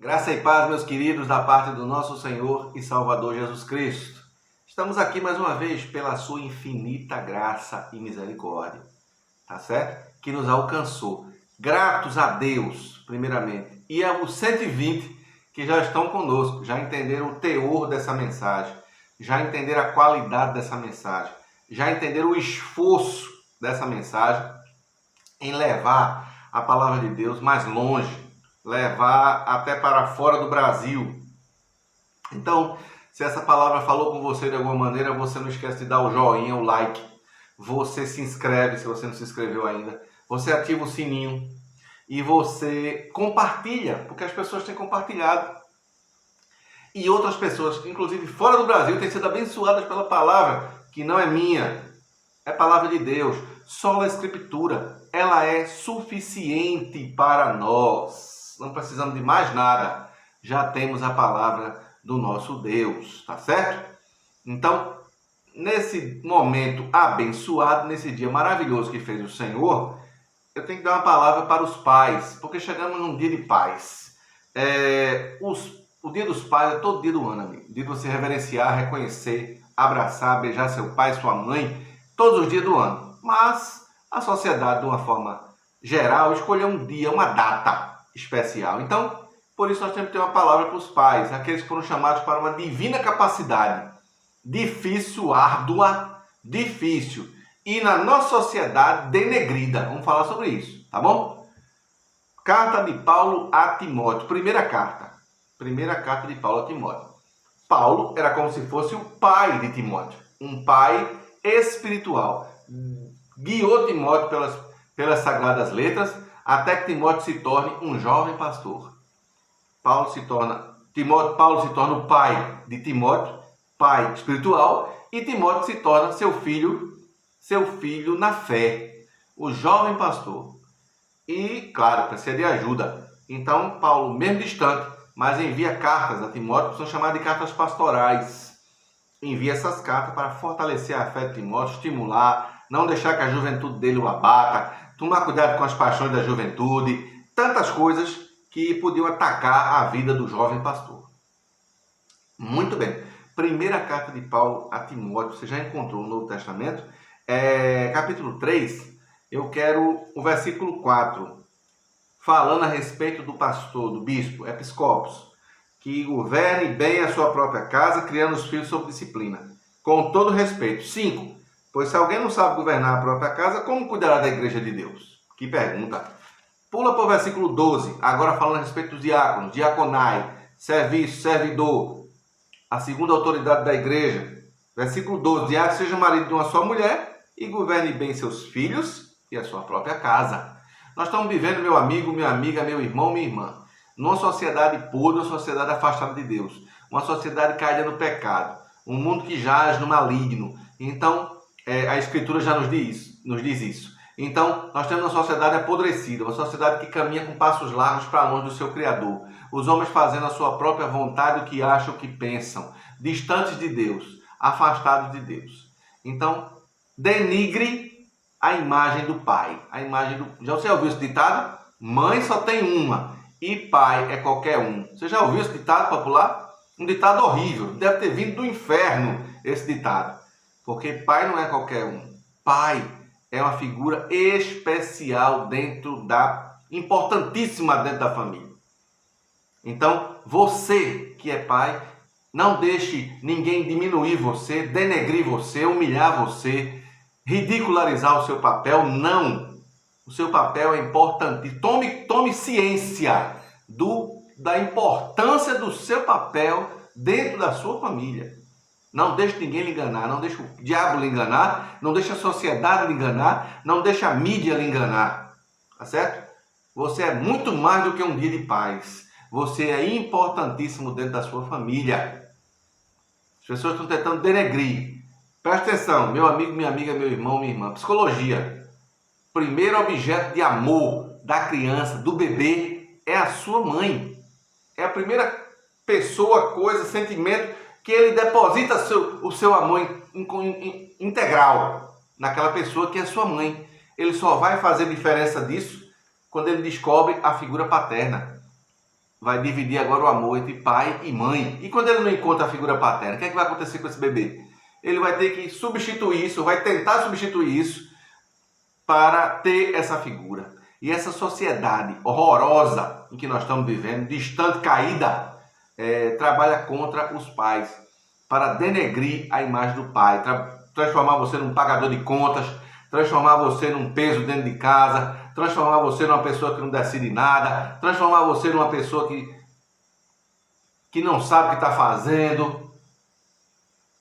Graça e paz, meus queridos, da parte do nosso Senhor e Salvador Jesus Cristo. Estamos aqui mais uma vez pela sua infinita graça e misericórdia, tá certo? Que nos alcançou. Gratos a Deus, primeiramente, e aos 120 que já estão conosco, já entenderam o teor dessa mensagem, já entenderam a qualidade dessa mensagem, já entenderam o esforço dessa mensagem em levar a palavra de Deus mais longe, levar até para fora do Brasil. Então, se essa palavra falou com você de alguma maneira, você não esquece de dar o joinha, o like. Você se inscreve, se você não se inscreveu ainda. Você ativa o sininho e você compartilha, porque as pessoas têm compartilhado. E outras pessoas, inclusive fora do Brasil, têm sido abençoadas pela palavra, que não é minha, é palavra de Deus. Sola Escritura, ela é suficiente para nós. Não precisamos de mais nada. Já temos a palavra do nosso Deus, tá certo? Então, nesse momento abençoado, nesse dia maravilhoso que fez o Senhor, eu tenho que dar uma palavra para os pais, porque chegamos num dia de paz. O dia dos pais é todo dia do ano, amigo. O dia de você reverenciar, reconhecer, abraçar, beijar seu pai, sua mãe, todos os dias do ano. Mas a sociedade, de uma forma geral, escolheu um dia, uma data especial. Então, por isso nós temos que ter uma palavra para os pais, aqueles que foram chamados para uma divina capacidade. Difícil, árdua, difícil. E na nossa sociedade, denegrida. Vamos falar sobre isso, tá bom? Carta de Paulo a Timóteo. Primeira carta de Paulo a Timóteo. Paulo era como se fosse o pai de Timóteo. Um pai espiritual. Guiou Timóteo pelas sagradas letras, até que Timóteo se torne um jovem pastor. Paulo se torna o pai de Timóteo, pai espiritual, e Timóteo se torna seu filho na fé, o jovem pastor. E, claro, precisa de ajuda. Então, Paulo, mesmo distante, mas envia cartas a Timóteo, que são chamadas de cartas pastorais. Envia essas cartas para fortalecer a fé de Timóteo, estimular, não deixar que a juventude dele o abata, tomar cuidado com as paixões da juventude, tantas coisas que podiam atacar a vida do jovem pastor. Muito bem. Primeira carta de Paulo a Timóteo, você já encontrou no Novo Testamento, capítulo 3, eu quero o versículo 4, falando a respeito do pastor, do bispo, episcopos, que governe bem a sua própria casa, criando os filhos sob disciplina, com todo respeito. 5. Pois se alguém não sabe governar a própria casa, como cuidará da igreja de Deus? Que pergunta. Pula para o versículo 12, agora falando a respeito dos diáconos, diaconai, serviço, servidor, a segunda autoridade da igreja. Versículo 12, diácono seja marido de uma só mulher e governe bem seus filhos e a sua própria casa. Nós estamos vivendo, meu amigo, minha amiga, meu irmão, minha irmã, numa sociedade podre, uma sociedade afastada de Deus, uma sociedade caída no pecado, um mundo que jaz no maligno. Então, a Escritura já nos diz isso. Então, nós temos uma sociedade apodrecida, uma sociedade que caminha com passos largos para longe do seu Criador. Os homens fazendo a sua própria vontade, o que acham, o que pensam, distantes de Deus, afastados de Deus. Então, denigre a imagem do pai. Já você ouviu esse ditado? Mãe só tem uma e pai é qualquer um. Você já ouviu esse ditado popular? Um ditado horrível. Deve ter vindo do inferno esse ditado. Porque pai não é qualquer um. Pai é uma figura especial importantíssima dentro da família. Então, você que é pai, não deixe ninguém diminuir você, denegrir você, humilhar você, ridicularizar o seu papel. Não. O seu papel é importante. Tome ciência da importância do seu papel dentro da sua família. Não deixe ninguém lhe enganar, não deixe o diabo lhe enganar, não deixe a sociedade lhe enganar, não deixe a mídia lhe enganar. Tá certo? Você é muito mais do que um dia de paz. Você é importantíssimo dentro da sua família. As pessoas estão tentando denegrir. Presta atenção, meu amigo, minha amiga, meu irmão, minha irmã. Psicologia. Primeiro objeto de amor da criança, do bebê, é a sua mãe. É a primeira pessoa, coisa, sentimento que ele deposita o seu amor integral naquela pessoa que é sua mãe. Ele só vai fazer diferença disso quando ele descobre a figura paterna. vai dividir agora o amor entre pai e mãe. E quando ele não encontra a figura paterna, o que é que vai acontecer com esse bebê? Ele vai ter que substituir isso, vai tentar substituir isso para ter essa figura. E essa sociedade horrorosa em que nós estamos vivendo, distante, caída, trabalha contra os pais, para denegrir a imagem do pai, transformar você num pagador de contas, transformar você num peso dentro de casa, transformar você numa pessoa que não decide nada, transformar você numa pessoa que não sabe o que está fazendo.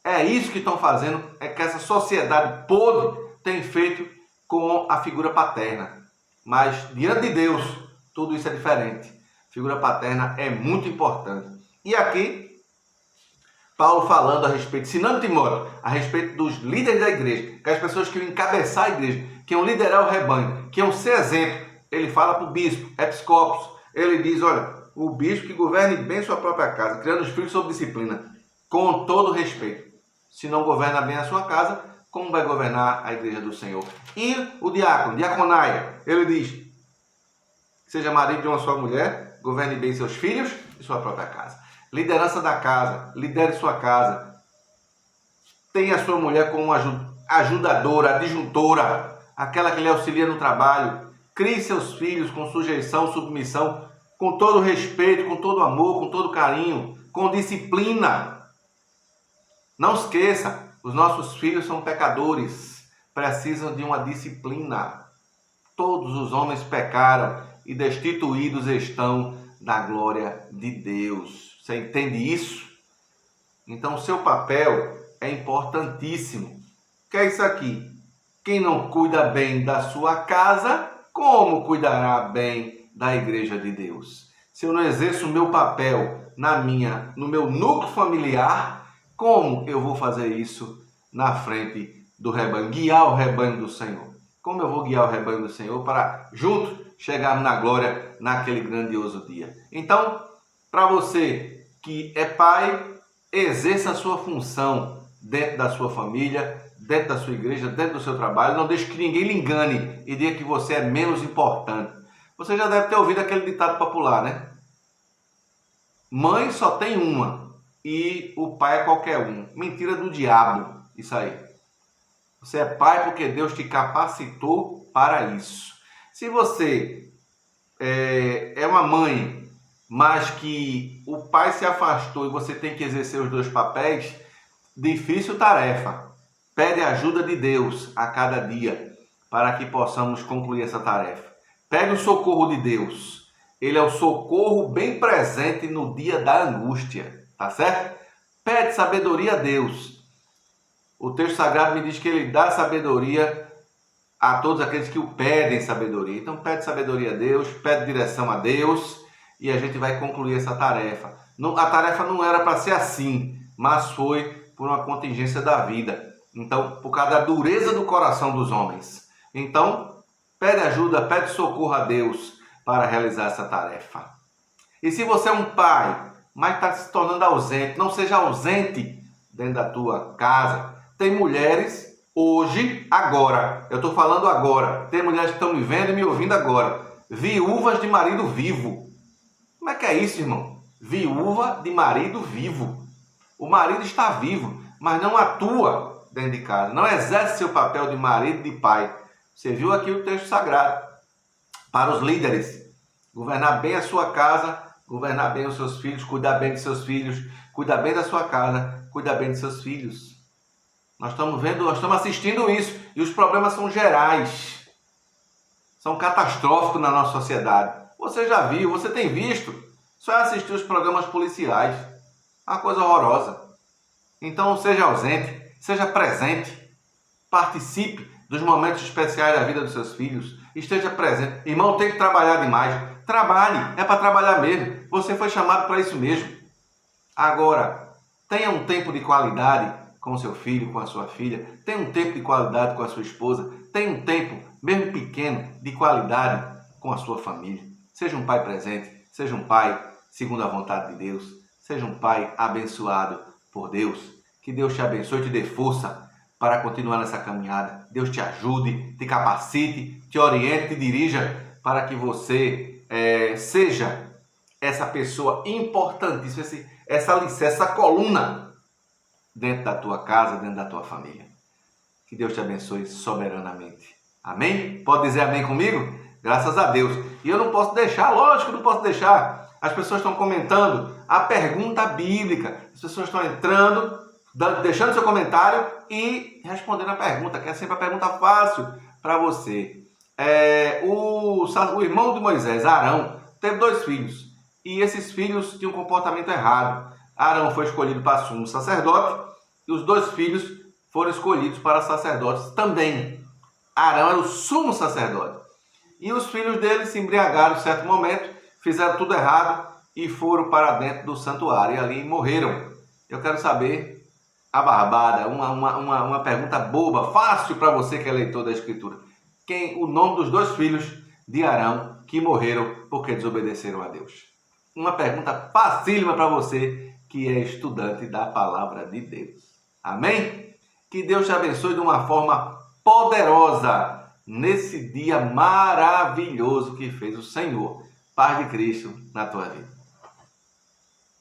É isso que estão fazendo, é que essa sociedade podre tem feito com a figura paterna. Mas diante de Deus, tudo isso é diferente. A figura paterna é muito importante. E aqui, Paulo falando a respeito, ensinando Timóteo, a respeito dos líderes da igreja, que as pessoas que iam encabeçar a igreja, que iam liderar o rebanho, que iam ser exemplo. Ele fala para o bispo, episcopos, ele diz, olha, o bispo que governe bem sua própria casa, criando os filhos sob disciplina, com todo respeito. Se não governa bem a sua casa, como vai governar a igreja do Senhor? E o diácono, diaconaia, ele diz, seja marido de uma só mulher, governe bem seus filhos e sua própria casa. Liderança da casa, lidere sua casa. Tenha a sua mulher como ajudadora, adjuntora, aquela que lhe auxilia no trabalho. Crie seus filhos com sujeição, submissão, com todo respeito, com todo amor, com todo carinho, com disciplina. Não esqueça, os nossos filhos são pecadores, precisam de uma disciplina. Todos os homens pecaram e destituídos estão da glória de Deus. Você entende isso? Então, o seu papel é importantíssimo. O que é isso aqui? Quem não cuida bem da sua casa, como cuidará bem da igreja de Deus? Se eu não exerço o meu papel no meu núcleo familiar, como eu vou fazer isso na frente do rebanho? Guiar o rebanho do Senhor. Como eu vou guiar o rebanho do Senhor para, juntos, chegarmos na glória naquele grandioso dia? Então, para você que é pai, exerça a sua função dentro da sua família, dentro da sua igreja, dentro do seu trabalho. Não deixe que ninguém lhe engane e diga que você é menos importante. Você já deve ter ouvido aquele ditado popular, né? Mãe só tem uma e o pai é qualquer um. Mentira do diabo, isso aí. Você é pai porque Deus te capacitou para isso. Se você é uma mãe, mas que o pai se afastou e você tem que exercer os dois papéis, difícil tarefa. Pede a ajuda de Deus a cada dia para que possamos concluir essa tarefa. Pede o socorro de Deus. Ele é o socorro bem presente no dia da angústia, tá certo? Pede sabedoria a Deus. O texto sagrado me diz que ele dá sabedoria a todos aqueles que o pedem sabedoria. Então pede sabedoria a Deus, pede direção a Deus e a gente vai concluir essa tarefa. A tarefa não era para ser assim, mas foi por uma contingência da vida. Então, por causa da dureza do coração dos homens. Então, pede ajuda, pede socorro a Deus para realizar essa tarefa. E se você é um pai, mas está se tornando ausente, não seja ausente dentro da tua casa. Tem mulheres hoje, agora, eu estou falando agora, tem mulheres que estão me vendo e me ouvindo agora, viúvas de marido vivo. Como é que é isso, irmão? Viúva de marido vivo. O marido está vivo, mas não atua dentro de casa, não exerce seu papel de marido e de pai. Você viu aqui o texto sagrado. Para os líderes, governar bem a sua casa, governar bem os seus filhos, cuidar bem de seus filhos, cuidar bem da sua casa, cuidar bem de seus filhos. Nós estamos vendo, nós estamos assistindo isso e os problemas são gerais, são catastróficos na nossa sociedade. Você já viu, você tem visto, só é assistir os programas policiais, é uma coisa horrorosa. Então seja ausente, seja presente, participe dos momentos especiais da vida dos seus filhos, esteja presente. Irmão, tem que trabalhar demais. Trabalhe, é para trabalhar mesmo. Você foi chamado para isso mesmo. Agora, tenha um tempo de qualidade com o seu filho, com a sua filha. Tenha um tempo de qualidade com a sua esposa. Tenha um tempo, mesmo pequeno, de qualidade com a sua família. Seja um pai presente, seja um pai segundo a vontade de Deus. Seja um pai abençoado por Deus. Que Deus te abençoe e te dê força para continuar nessa caminhada. Deus te ajude, te capacite, te oriente, te dirija para que você seja essa pessoa importantíssima, essa alicerce, essa coluna dentro da tua casa, dentro da tua família. Que Deus te abençoe soberanamente. Amém? Pode dizer amém comigo? Graças a Deus. E eu não posso deixar, lógico que não posso deixar. As pessoas estão comentando a pergunta bíblica. As pessoas estão entrando, deixando seu comentário e respondendo a pergunta, que é sempre a pergunta fácil para você. O irmão de Moisés, Arão, teve 2 filhos. E esses filhos tinham um comportamento errado. Arão foi escolhido para sumo sacerdote e os 2 filhos foram escolhidos para sacerdotes também. Arão era o sumo sacerdote. E os filhos dele se embriagaram em certo momento, fizeram tudo errado e foram para dentro do santuário e ali morreram. Eu quero saber a barbada, uma pergunta boba, fácil para você que é leitor da Escritura. O nome dos 2 filhos de Arão que morreram porque desobedeceram a Deus? Uma pergunta facílima para você que é estudante da palavra de Deus. Amém? Que Deus te abençoe de uma forma poderosa nesse dia maravilhoso que fez o Senhor. Paz de Cristo na tua vida.